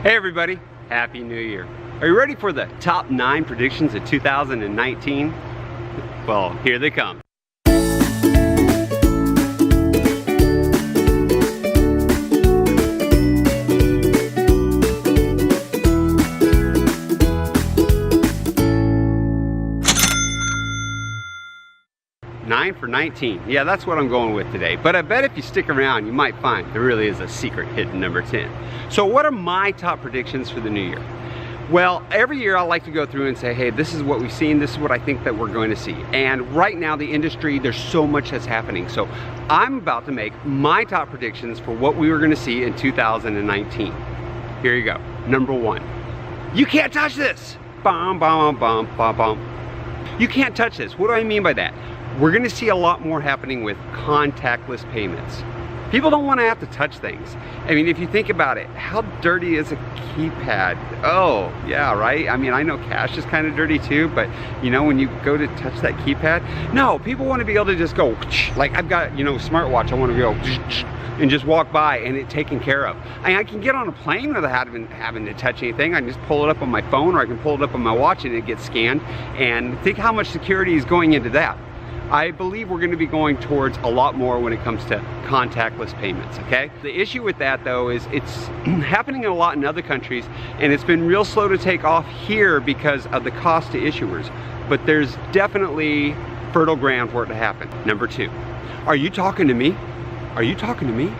Hey everybody, Happy New Year. Are you ready for the top 9 predictions of 2019? Well, here they come. Nine for 19. Yeah, that's what I'm going with today. But I bet if you stick around, you might find there really is a secret hidden number 10. So what are my top predictions for the new year? Well, every year I like to go through and say, hey, this is what we've seen, this is what I think that we're going to see. And right now, the industry, there's so much that's happening. So I'm about to make my top predictions for what we were going to see in 2019. Here you go. Number 1. You can't touch this. Bum, bum, bum, bum, bum. You can't touch this. What do I mean by that? We're going to see a lot more happening with contactless payments. People don't want to have to touch things. I mean, if you think about it, how dirty is a keypad? Oh, yeah, right? I mean, I know cash is kind of dirty too, but you know, when you go to touch that keypad, no, people want to be able to just go, like I've got, you know, smartwatch, I want to go and just walk by and it taken care of. I can get on a plane without having to touch anything. I can just pull it up on my phone, or I can pull it up on my watch and it gets scanned. And think how much security is going into that. I believe we're going to be going towards a lot more when it comes to contactless payments, okay? The issue with that though is it's happening a lot in other countries, and it's been real slow to take off here because of the cost to issuers. But there's definitely fertile ground for it to happen. Number 2, are you talking to me? Are you talking to me?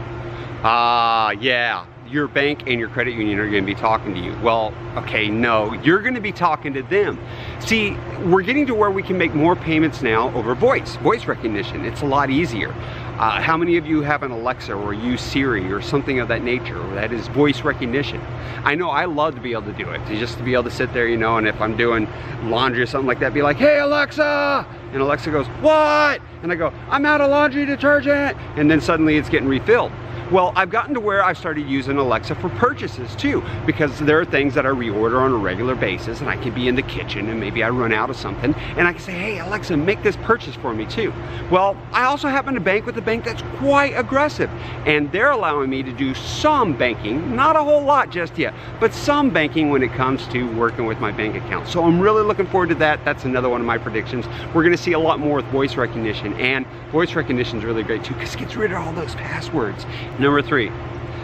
Yeah. Your bank and your credit union are going to be talking to you. Well, okay, no, you're going to be talking to them. See, we're getting to where we can make more payments now over voice recognition. It's a lot easier. How many of you have an Alexa or use Siri or something of that nature that is voice recognition? I know I love to be able to do it, just to be able to sit there, you know, and if I'm doing laundry or something like that, be like, hey Alexa! And Alexa goes, what? And I go, I'm out of laundry detergent. And then suddenly it's getting refilled. Well, I've gotten to where I've started using Alexa for purchases too, because there are things that I reorder on a regular basis, and I can be in the kitchen and maybe I run out of something and I can say, hey Alexa, make this purchase for me too. Well, I also happen to bank with a bank that's quite aggressive, and they're allowing me to do some banking, not a whole lot just yet, but some banking when it comes to working with my bank account. So I'm really looking forward to that. That's another one of my predictions. We're going to see a lot more with voice recognition, and voice recognition is really great too because it gets rid of all those passwords. Number 3,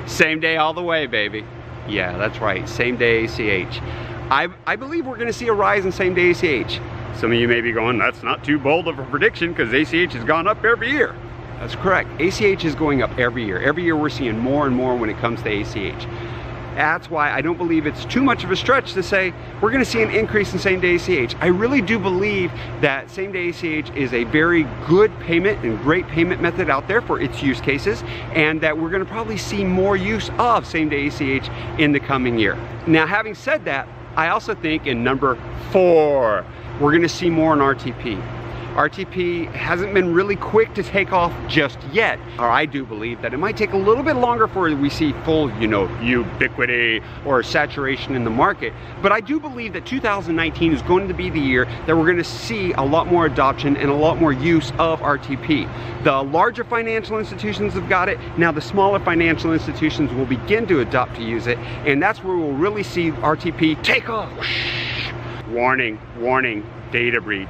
same day all the way, baby. Yeah, that's right, same day ACH. I believe we're gonna see a rise in same day ACH. Some of you may be going, that's not too bold of a prediction because ACH has gone up every year. That's correct, ACH is going up every year. Every year we're seeing more and more when it comes to ACH. That's why I don't believe it's too much of a stretch to say we're going to see an increase in same-day ACH. I really do believe that same-day ACH is a very good payment and great payment method out there for its use cases, and that we're going to probably see more use of same-day ACH in the coming year. Now, having said that, I also think in number 4, we're going to see more in RTP. RTP hasn't been really quick to take off just yet, or I do believe that it might take a little bit longer before we see full, you know, ubiquity or saturation in the market. But I do believe that 2019 is going to be the year that we're going to see a lot more adoption and a lot more use of RTP. The larger financial institutions have got it. Now the smaller financial institutions will begin to adopt to use it, and that's where we'll really see RTP take off. Warning, warning, data breach.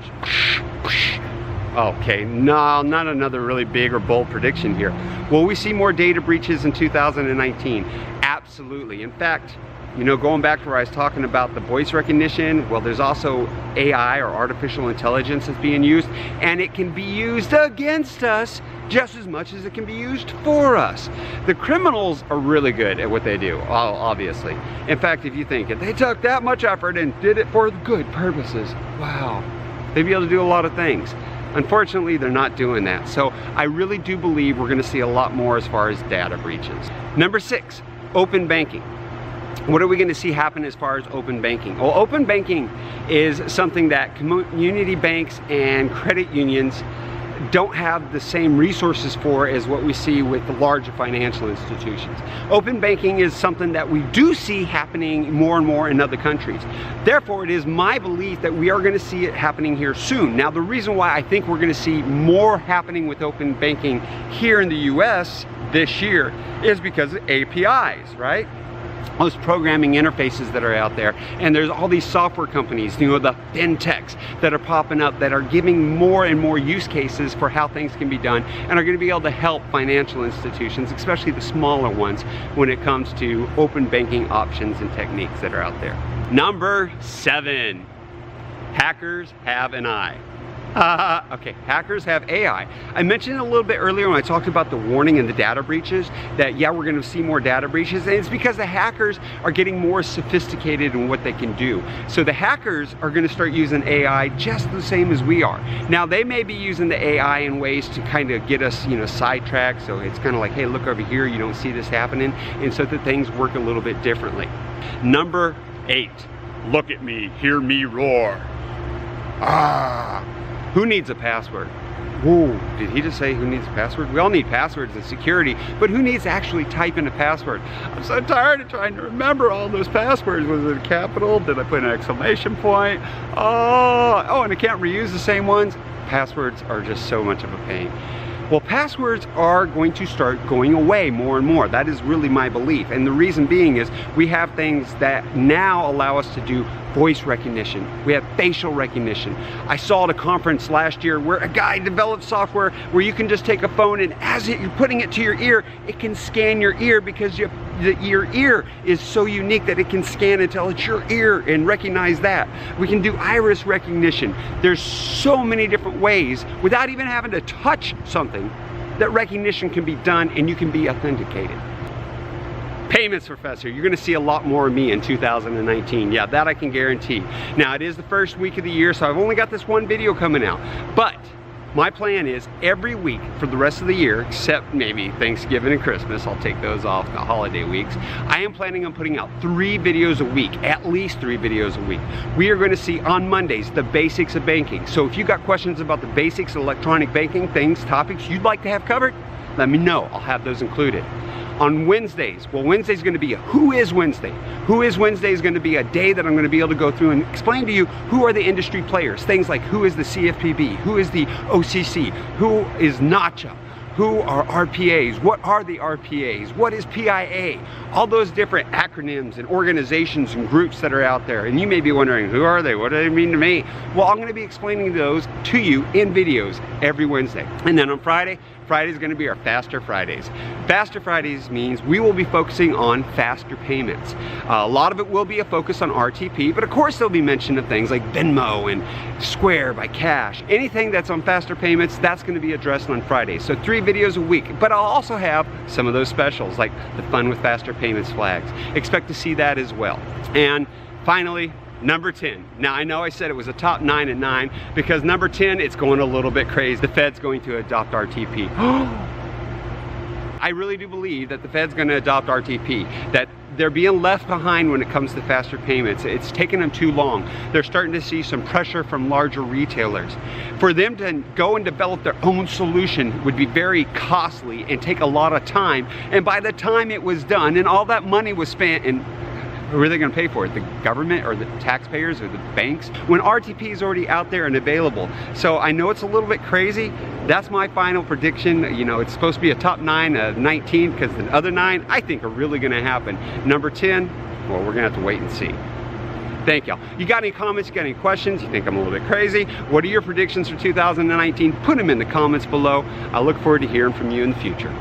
Okay, no, not another really big or bold prediction here. Will we see more data breaches in 2019? Absolutely. In fact, you know, going back to where I was talking about the voice recognition, well, there's also AI or artificial intelligence that's being used, and it can be used against us just as much as it can be used for us. The criminals are really good at what they do, obviously. In fact, if you think if they took that much effort and did it for good purposes, wow, they'd be able to do a lot of things. Unfortunately, they're not doing that. So I really do believe we're going to see a lot more as far as data breaches. Number 6, open banking. What are we going to see happen as far as open banking? Well, open banking is something that community banks and credit unions don't have the same resources for as what we see with the larger financial institutions. Open banking is something that we do see happening more and more in other countries. Therefore, it is my belief that we are going to see it happening here soon. Now, the reason why I think we're going to see more happening with open banking here in the US this year is because of APIs, right? those programming interfaces that are out there, and there's all these software companies, you know, the fintechs that are popping up that are giving more and more use cases for how things can be done, and are going to be able to help financial institutions, especially the smaller ones, when it comes to open banking options and techniques that are out there. Number 7, hackers have an eye. Okay, hackers have AI. I mentioned a little bit earlier when I talked about the warning and the data breaches that, yeah, we're going to see more data breaches, and it's because the hackers are getting more sophisticated in what they can do. So the hackers are going to start using AI just the same as we are. Now, they may be using the AI in ways to kind of get us, you know, sidetracked, so it's kind of like, hey, look over here, you don't see this happening, and so that things work a little bit differently. Number 8, look at me, hear me roar. Who needs a password? Whoa, did he just say who needs a password? We all need passwords and security, but who needs to actually type in a password? I'm so tired of trying to remember all those passwords. Was it a capital? Did I put an exclamation point? Oh, and I can't reuse the same ones. Passwords are just so much of a pain. Well, passwords are going to start going away more and more. That is really my belief. And the reason being is we have things that now allow us to do voice recognition. We have facial recognition. I saw at a conference last year where a guy developed software where you can just take a phone, and as you're putting it to your ear, it can scan your ear because your ear is so unique that it can scan and tell it's your ear and recognize that. We can do iris recognition. There's so many different ways without even having to touch something that recognition can be done, and you can be authenticated. Payments professor, you're going to see a lot more of me in 2019. Yeah, that I can guarantee. Now, it is the first week of the year, so I've only got this one video coming out, but my plan is every week for the rest of the year, except maybe Thanksgiving and Christmas, I'll take those off, the holiday weeks, I am planning on putting out 3 videos a week, at least 3 videos a week. We are going to see on Mondays the basics of banking. So if you got questions about the basics of electronic banking, things, topics you'd like to have covered, let me know. I'll have those included. On Wednesdays, well, Wednesday's going to be a Who is Wednesday? Who is Wednesday is going to be a day that I'm going to be able to go through and explain to you who are the industry players. Things like who is the CFPB, who is the OCC, who is NACHA, who are RPAs, what are the RPAs, what is PIA, all those different acronyms and organizations and groups that are out there. And you may be wondering, who are they? What do they mean to me? Well, I'm going to be explaining those to you in videos every Wednesday. And then on Friday is going to be our Faster Fridays. Faster Fridays means we will be focusing on faster payments. A lot of it will be a focus on RTP, but of course there'll be mention of things like Venmo and Square by Cash. Anything that's on faster payments, that's going to be addressed on Fridays. So 3 videos a week, but I'll also have some of those specials like the Fun with Faster Payments flags. Expect to see that as well. And finally, number 10. Now, I know I said it was a top 9 at 9 because number 10, it's going a little bit crazy. The Fed's going to adopt RTP. I really do believe that the Fed's going to adopt RTP, that they're being left behind when it comes to faster payments. It's taken them too long. They're starting to see some pressure from larger retailers. For them to go and develop their own solution would be very costly and take a lot of time. And by the time it was done and all that money was spent, and who are they going to pay for it? The government or the taxpayers or the banks? When RTP is already out there and available. So I know it's a little bit crazy. That's my final prediction. You know, it's supposed to be a top 9 of 19 because the other 9 I think are really going to happen. Number 10, well, we're going to have to wait and see. Thank y'all. You got any comments? You got any questions? You think I'm a little bit crazy? What are your predictions for 2019? Put them in the comments below. I look forward to hearing from you in the future.